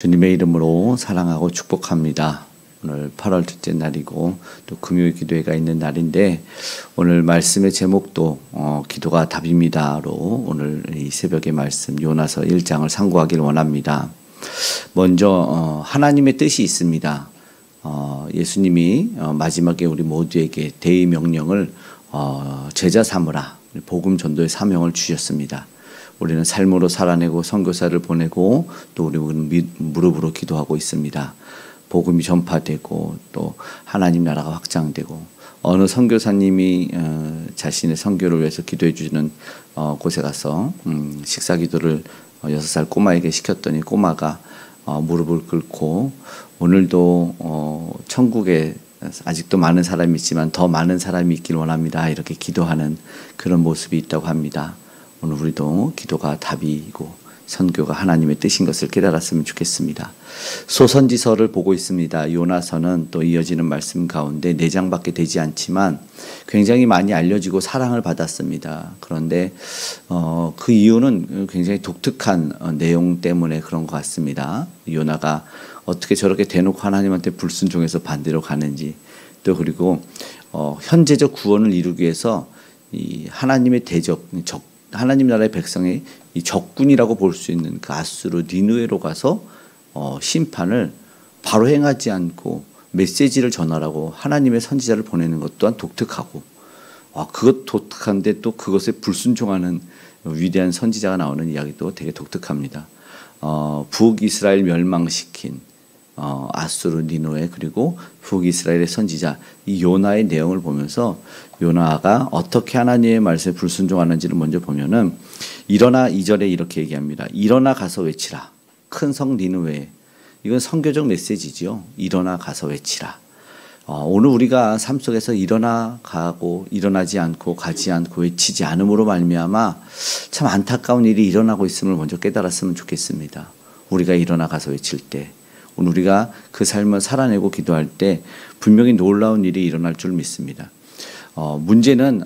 주님의 이름으로 사랑하고 축복합니다. 오늘 8월 둘째 날이고 또 금요일 기도회가 있는 날인데 오늘 말씀의 제목도 기도가 답입니다로 오늘 이 새벽의 말씀 요나서 1장을 상고하길 원합니다. 먼저 하나님의 뜻이 있습니다. 예수님이 마지막에 우리 모두에게 대의 명령을 제자 삼으라 복음 전도의 사명을 주셨습니다. 우리는 삶으로 살아내고 선교사를 보내고 또 우리는 무릎으로 기도하고 있습니다. 복음이 전파되고 또 하나님 나라가 확장되고 어느 선교사님이 자신의 선교를 위해서 기도해 주는 곳에 가서 식사 기도를 6살 꼬마에게 시켰더니 꼬마가 무릎을 꿇고 오늘도 천국에 아직도 많은 사람이 있지만 더 많은 사람이 있길 원합니다. 이렇게 기도하는 그런 모습이 있다고 합니다. 오늘 우리도 기도가 답이고 선교가 하나님의 뜻인 것을 깨달았으면 좋겠습니다. 소선지서를 보고 있습니다. 요나서는 또 이어지는 말씀 가운데 4장밖에 되지 않지만 굉장히 많이 알려지고 사랑을 받았습니다. 그런데 그 이유는 굉장히 독특한 내용 때문에 그런 것 같습니다. 요나가 어떻게 저렇게 대놓고 하나님한테 불순종해서 반대로 가는지 또 그리고 현재적 구원을 이루기 위해서 이 하나님의 하나님 나라의 백성의 이 적군이라고 볼 수 있는 그 아수르 니느웨로 가서 심판을 바로 행하지 않고 메시지를 전하라고 하나님의 선지자를 보내는 것 또한 독특하고 그것 독특한데 또 그것에 불순종하는 위대한 선지자가 나오는 이야기도 되게 독특합니다. 북이스라엘 멸망시킨 아수르 니느웨 그리고 북이스라엘의 선지자 이 요나의 내용을 보면서 요나가 어떻게 하나님의 말씀에 불순종하는지를 먼저 보면은 일어나 2절에 이렇게 얘기합니다. 일어나 가서 외치라. 큰 성 니느웨. 이건 선교적 메시지죠. 일어나 가서 외치라. 오늘 우리가 삶 속에서 일어나 가고 일어나지 않고 가지 않고 외치지 않음으로 말미암아 참 안타까운 일이 일어나고 있음을 먼저 깨달았으면 좋겠습니다. 우리가 일어나 가서 외칠 때 오늘 우리가 그 삶을 살아내고 기도할 때 분명히 놀라운 일이 일어날 줄 믿습니다. 문제는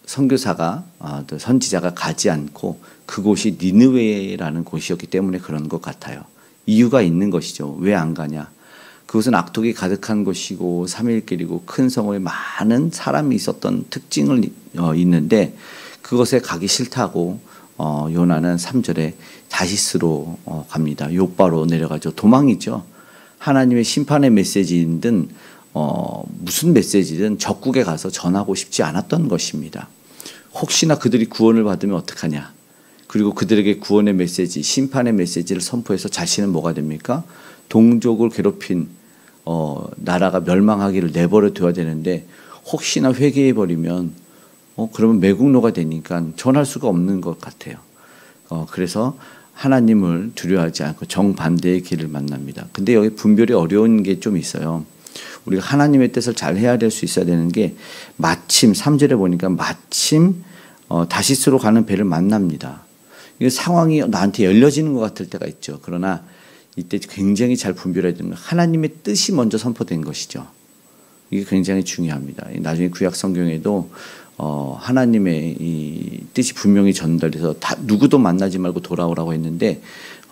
선교사가 또 선지자가 가지 않고 그곳이 니느웨라는 곳이었기 때문에 그런 것 같아요. 이유가 있는 것이죠. 왜 안 가냐? 그것은 악독이 가득한 곳이고 3일길이고 큰 성에 많은 사람이 있었던 특징을 있는데 그것에 가기 싫다고 요나는 3절에 다시스로 갑니다. 요바로 내려가죠. 도망이죠. 하나님의 심판의 메시지든 무슨 메시지든 적국에 가서 전하고 싶지 않았던 것입니다. 혹시나 그들이 구원을 받으면 어떡하냐. 그리고 그들에게 구원의 메시지, 심판의 메시지를 선포해서 자신은 뭐가 됩니까? 동족을 괴롭힌 나라가 멸망하기를 내버려 둬야 되는데 혹시나 회개해버리면 그러면 매국노가 되니까 전할 수가 없는 것 같아요. 그래서 하나님을 두려워하지 않고 정반대의 길을 만납니다. 근데 여기 분별이 어려운 게 좀 있어요. 우리가 하나님의 뜻을 잘 헤아릴 수 있어야 되는 게 마침 3절에 보니까 마침 다시스로 가는 배를 만납니다. 이게 상황이 나한테 열려지는 것 같을 때가 있죠. 그러나 이때 굉장히 잘 분별해야 되는 건 하나님의 뜻이 먼저 선포된 것이죠. 이게 굉장히 중요합니다. 나중에 구약 성경에도 하나님의 이 뜻이 분명히 전달돼서 누구도 만나지 말고 돌아오라고 했는데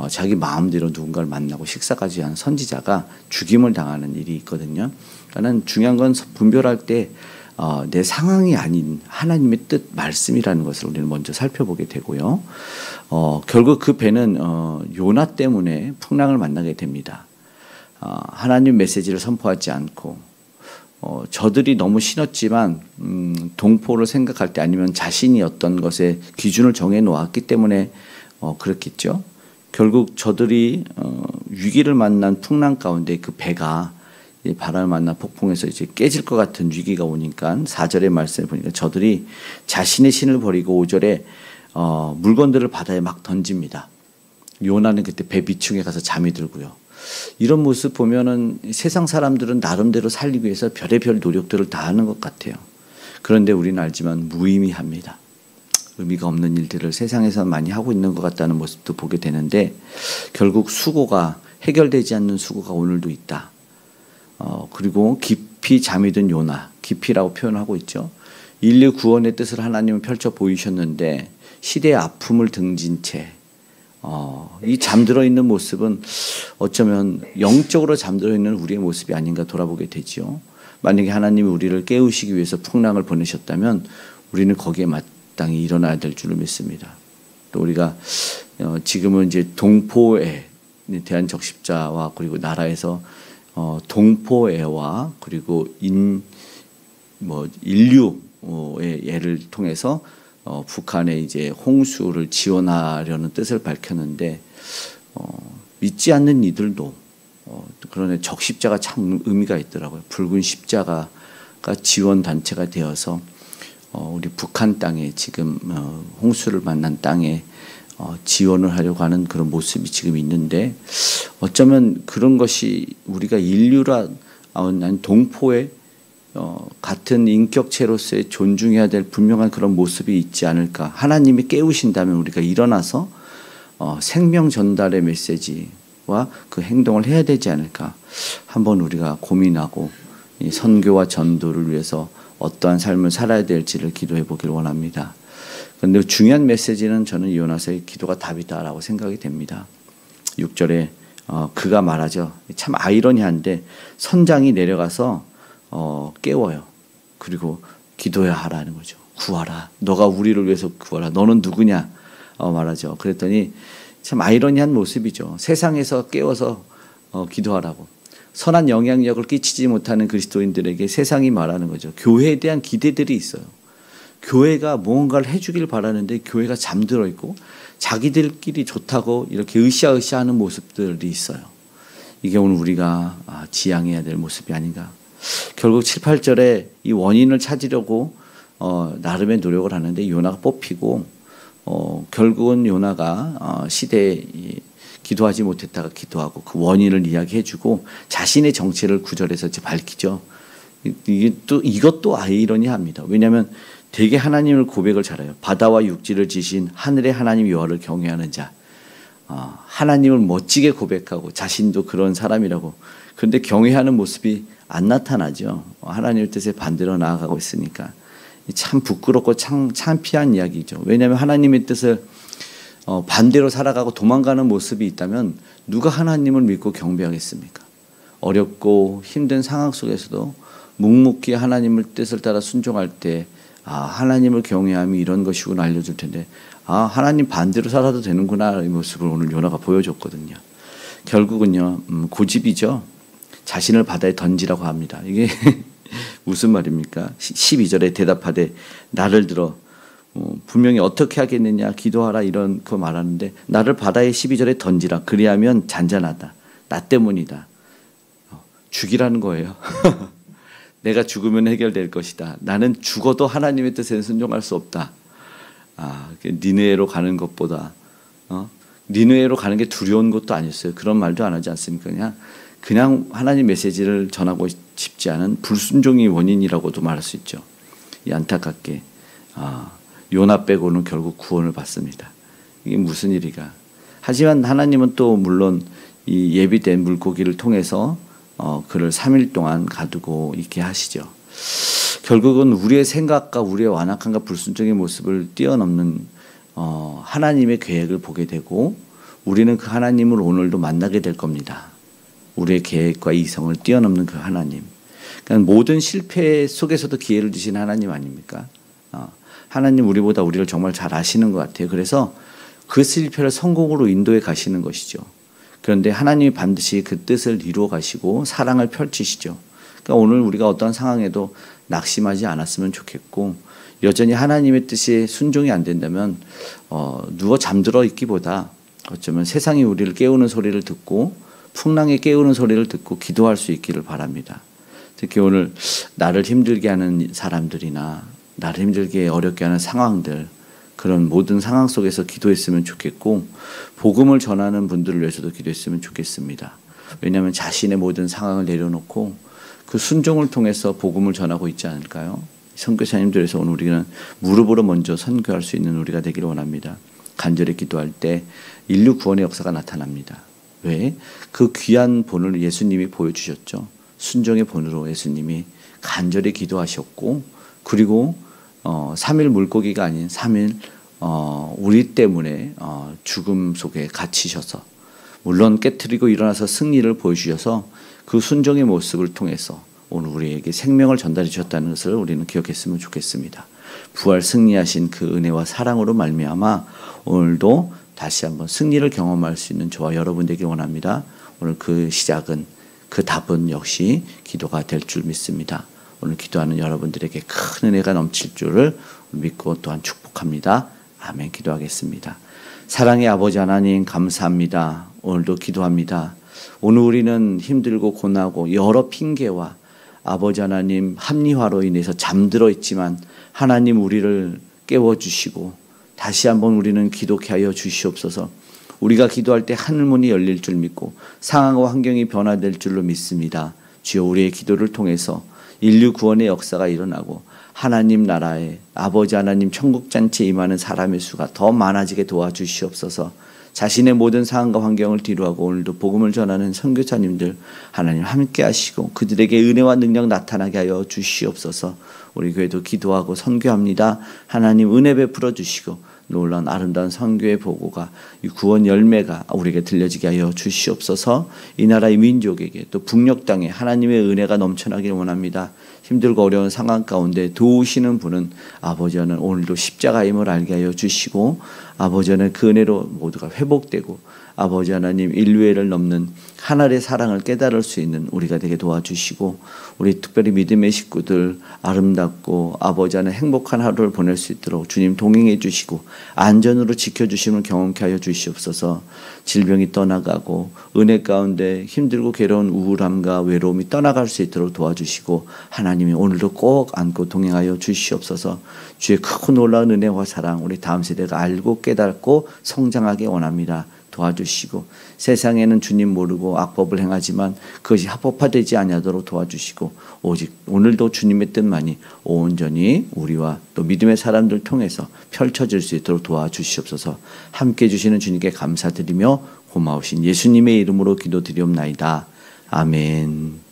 자기 마음대로 누군가를 만나고 식사까지 한 선지자가 죽임을 당하는 일이 있거든요. 그러니까 중요한 건 분별할 때 내 상황이 아닌 하나님의 뜻 말씀이라는 것을 우리는 먼저 살펴보게 되고요. 결국 그 배는 요나 때문에 풍랑을 만나게 됩니다. 하나님 메시지를 선포하지 않고 저들이 너무 신었지만 동포를 생각할 때 아니면 자신이 어떤 것에 기준을 정해 놓았기 때문에 그렇겠죠. 결국 저들이 위기를 만난 풍랑 가운데 그 배가 바람을 만나 폭풍해서 이제 깨질 것 같은 위기가 오니까 4절의 말씀을 보니까 저들이 자신의 신을 버리고 5절에 물건들을 바다에 막 던집니다. 요나는 그때 배 비층에 가서 잠이 들고요. 이런 모습 보면은 세상 사람들은 나름대로 살리기 위해서 별의별 노력들을 다 하는 것 같아요. 그런데 우리는 알지만 무의미합니다. 의미가 없는 일들을 세상에서 많이 하고 있는 것 같다는 모습도 보게 되는데 결국 수고가 해결되지 않는 수고가 오늘도 있다. 그리고 깊이 잠이 든 요나, 깊이라고 표현하고 있죠. 인류 구원의 뜻을 하나님은 펼쳐 보이셨는데 시대의 아픔을 등진 채 이 잠들어 있는 모습은 어쩌면 영적으로 잠들어 있는 우리의 모습이 아닌가 돌아보게 되지요. 만약에 하나님이 우리를 깨우시기 위해서 풍랑을 보내셨다면 우리는 거기에 마땅히 일어나야 될 줄을 믿습니다. 또 우리가 지금은 이제 동포에 대한 적십자와 그리고 나라에서 동포애와 그리고 인류의 예를 통해서 북한의 이제 홍수를 지원하려는 뜻을 밝혔는데 믿지 않는 이들도 그러네 적십자가 참 의미가 있더라고요. 붉은 십자가가 지원 단체가 되어서 우리 북한 땅에 지금 홍수를 만난 땅에 지원을 하려고 하는 그런 모습이 지금 있는데 어쩌면 그런 것이 우리가 인류라 아니 동포의 같은 인격체로서의 존중해야 될 분명한 그런 모습이 있지 않을까. 하나님이 깨우신다면 우리가 일어나서 생명 전달의 메시지와 그 행동을 해야 되지 않을까. 한번 우리가 고민하고 이 선교와 전도를 위해서 어떠한 삶을 살아야 될지를 기도해 보길 원합니다. 그런데 중요한 메시지는 저는 요나서의 기도가 답이다라고 생각이 됩니다. 6절에 그가 말하죠. 참 아이러니한데 선장이 내려가서 깨워요. 그리고 기도해야 하라는 거죠. 구하라. 너가 우리를 위해서 구하라. 너는 누구냐? 말하죠. 그랬더니 참 아이러니한 모습이죠. 세상에서 깨워서 기도하라고. 선한 영향력을 끼치지 못하는 그리스도인들에게 세상이 말하는 거죠. 교회에 대한 기대들이 있어요. 교회가 무언가를 해주길 바라는데 교회가 잠들어 있고 자기들끼리 좋다고 이렇게 으쌰으쌰하는 모습들이 있어요. 이게 오늘 우리가 지향해야 될 모습이 아닌가. 결국 7, 8절에 이 원인을 찾으려고 나름의 노력을 하는데 요나가 뽑히고 결국은 요나가 시대에 기도하지 못했다가 기도하고 그 원인을 이야기해주고 자신의 정체를 9절에서 이제 밝히죠. 이것도 아이러니합니다. 왜냐하면 되게 하나님을 고백을 잘해요. 바다와 육지를 지신 하늘의 하나님 여호와를 경외하는 자. 하나님을 멋지게 고백하고 자신도 그런 사람이라고. 그런데 경외하는 모습이 안 나타나죠. 하나님의 뜻에 반대로 나아가고 있으니까. 참 부끄럽고 창피한 이야기죠. 왜냐하면 하나님의 뜻을 반대로 살아가고 도망가는 모습이 있다면 누가 하나님을 믿고 경배하겠습니까? 어렵고 힘든 상황 속에서도 묵묵히 하나님의 뜻을 따라 순종할 때 하나님을 경외함이 이런 것이구나 알려줄 텐데 하나님 반대로 살아도 되는구나 이 모습을 오늘 요나가 보여줬거든요. 결국은요 고집이죠. 자신을 바다에 던지라고 합니다. 이게 무슨 말입니까? 12절에 대답하되 나를 들어 분명히 어떻게 하겠느냐 기도하라 이런 거 말하는데 나를 바다에 12절에 던지라 그리하면 잔잔하다. 나 때문이다. 죽이라는 거예요. 내가 죽으면 해결될 것이다. 나는 죽어도 하나님의 뜻에 순종할 수 없다. 니느웨로 가는 것보다 니느웨로 가는 게 두려운 것도 아니었어요. 그런 말도 안 하지 않습니까? 그냥 하나님 메시지를 전하고 싶지 않은 불순종이 원인이라고도 말할 수 있죠. 이 안타깝게 요나 빼고는 결국 구원을 받습니다. 이게 무슨 일이가. 하지만 하나님은 또 물론 이 예비된 물고기를 통해서 그를 3일 동안 가두고 있게 하시죠. 결국은 우리의 생각과 우리의 완악함과 불순종의 모습을 뛰어넘는 하나님의 계획을 보게 되고 우리는 그 하나님을 오늘도 만나게 될 겁니다. 우리의 계획과 이성을 뛰어넘는 그 하나님. 그러니까 모든 실패 속에서도 기회를 주시는 하나님 아닙니까? 하나님 우리보다 우리를 정말 잘 아시는 것 같아요. 그래서 그 실패를 성공으로 인도해 가시는 것이죠. 그런데 하나님이 반드시 그 뜻을 이루어 가시고 사랑을 펼치시죠. 그러니까 오늘 우리가 어떤 상황에도 낙심하지 않았으면 좋겠고 여전히 하나님의 뜻이 순종이 안 된다면 누워 잠들어 있기보다 어쩌면 세상이 우리를 깨우는 소리를 듣고 풍랑에 깨우는 소리를 듣고 기도할 수 있기를 바랍니다. 특히 오늘 나를 힘들게 하는 사람들이나 나를 힘들게 어렵게 하는 상황들 그런 모든 상황 속에서 기도했으면 좋겠고 복음을 전하는 분들을 위해서도 기도했으면 좋겠습니다. 왜냐하면 자신의 모든 상황을 내려놓고 그 순종을 통해서 복음을 전하고 있지 않을까요? 선교사님들에서 오늘 우리는 무릎으로 먼저 선교할 수 있는 우리가 되기를 원합니다. 간절히 기도할 때 인류 구원의 역사가 나타납니다. 왜? 그 귀한 본을 예수님이 보여주셨죠. 순종의 본으로 예수님이 간절히 기도하셨고 그리고 3일 물고기가 아닌 3일 우리 때문에 죽음 속에 갇히셔서 물론 깨트리고 일어나서 승리를 보여주셔서 그 순종의 모습을 통해서 오늘 우리에게 생명을 전달해 주셨다는 것을 우리는 기억했으면 좋겠습니다. 부활 승리하신 그 은혜와 사랑으로 말미암아 오늘도 다시 한번 승리를 경험할 수 있는 저와 여러분 되길 원합니다. 오늘 그 시작은 그 답은 역시 기도가 될 줄 믿습니다. 오늘 기도하는 여러분들에게 큰 은혜가 넘칠 줄을 믿고 또한 축복합니다. 아멘. 기도하겠습니다. 사랑의 아버지 하나님 감사합니다. 오늘도 기도합니다. 오늘 우리는 힘들고 고나고 여러 핑계와 아버지 하나님 합리화로 인해서 잠들어 있지만 하나님 우리를 깨워주시고 다시 한번 우리는 기도케 하여 주시옵소서. 우리가 기도할 때 하늘문이 열릴 줄 믿고 상황과 환경이 변화될 줄로 믿습니다. 주여 우리의 기도를 통해서 인류 구원의 역사가 일어나고 하나님 나라에 아버지 하나님 천국잔치에 임하는 사람의 수가 더 많아지게 도와주시옵소서. 자신의 모든 상황과 환경을 뒤로하고 오늘도 복음을 전하는 선교사님들 하나님 함께 하시고 그들에게 은혜와 능력 나타나게 하여 주시옵소서. 우리 교회도 기도하고 선교합니다. 하나님 은혜 베풀어 주시고 놀라운 아름다운 선교의 보고가 이 구원 열매가 우리에게 들려지게 하여 주시옵소서. 이 나라의 민족에게 또 북녘 땅에 하나님의 은혜가 넘쳐나길 원합니다. 힘들고 어려운 상황 가운데 도우시는 분은 아버지 하나님 오늘도 십자가임을 알게 하여 주시고 아버지 하나님 그 은혜로 모두가 회복되고 아버지 하나님 인류애를 넘는 하늘의 사랑을 깨달을 수 있는 우리가 되게 도와주시고 우리 특별히 믿음의 식구들 아름답고 아버지 하나님 행복한 하루를 보낼 수 있도록 주님 동행해 주시고 안전으로 지켜주심을 경험케 하여 주시옵소서. 질병이 떠나가고 은혜 가운데 힘들고 괴로운 우울함과 외로움이 떠나갈 수 있도록 도와주시고 하나님이 오늘도 꼭 안고 동행하여 주시옵소서. 주의 크고 놀라운 은혜와 사랑 우리 다음 세대가 알고 깨닫고 성장하게 원합니다. 도와주시고 세상에는 주님 모르고 악법을 행하지만 그것이 합법화되지 아니하도록 도와주시고 오직 오늘도 주님의 뜻만이 온전히 우리와 또 믿음의 사람들 통해서 펼쳐질 수 있도록 도와주시옵소서. 함께해 주시는 주님께 감사드리며 고마우신 예수님의 이름으로 기도드리옵나이다. 아멘.